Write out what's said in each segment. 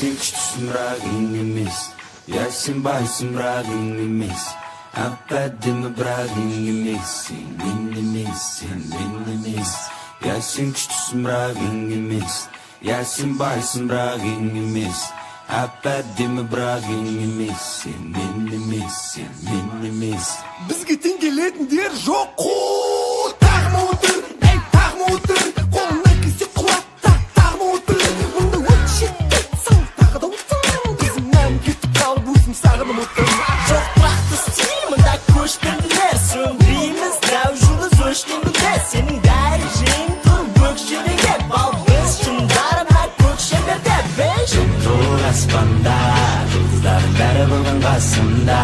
сен күштісің бірақ ең емес. Я сен байсың бірақ ең емес. Әп-әдемі бірақ ең емес. Сен мен емес, сен мен емес. Я сен күштісің бірақ ең емес. Я сен байсың бірақ ең емес. Әп-әдемі бірақ ең емес. Сен мен емес, сен мен емес. Бізге тең келетіндер жоқ қой. Тағма отыр, әй тағма отыр. Қолына кесе қуатта тағма отыр. Мұнда өт шеттетсің, тағы да отыр. Біздің кетіп қалып өзім сағынып отыр. Жоқ тұрақты стиль, мұнда көшпенділер. Сөндіреміз дәу жұлдыз өшкенде. Сенің дәрежең тұр бөкшелеге. Бал біз шыңдарына көкшелерде. Жоқ аспанда, жұлдыздардың бәрі бүгін қасымда.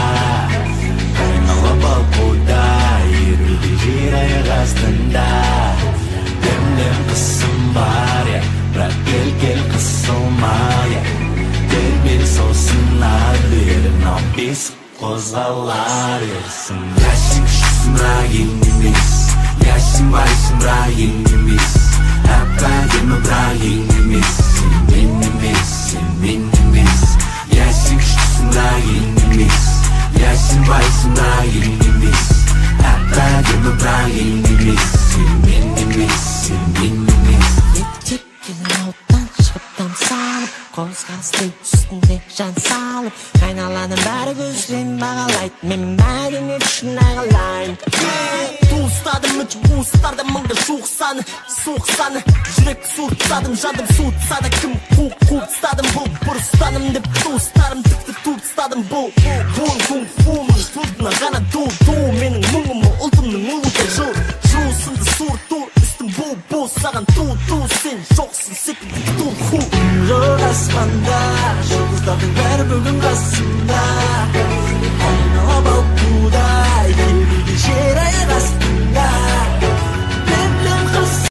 Қайнала балқуда, еруде жер аяқ астында. Демдем қысым бар, бірақ кел қысылма. Тербел сосын ады, мынау бесік қозғалар ерсің. Я сен күштісің бірақ ең емес. Я сен байсың бірақ ең емес. Әп-әдемі бірақ ең емес. Сен мен емес, сен мен емес. Я сен күштісің бірақ ең емес. Я сен байсың бірақ ең емес. Әп-әдемі бірақ ең емес. Сен мен емес, сен мен емес. Еттеп келін ауттан шығып тамсанып, қозғалыстың үстінде жан салып, айналаның бәрі көзбен бағалайды, мен мәдениет үшін ағалайын. Туыстадым үш қуыстарда мыңға жуық саны, суық саны. Жүрек суытсадым, жадым суытсады, кім қуып-қуып-стадым. Бұл бұрыстаным деп туыстарым тіпті туып-стадым. Бұл кунг-фу-фумын сұртына ғана ду-ду. Менің мұңымы ұлтымның ұлыды жу сынды суырту. Үстім бұл саған ту-ту. Сен жоқсың секілді ту-ху. Жоқ аспанда, жұлдыздардың бәрі бүгін қасымда.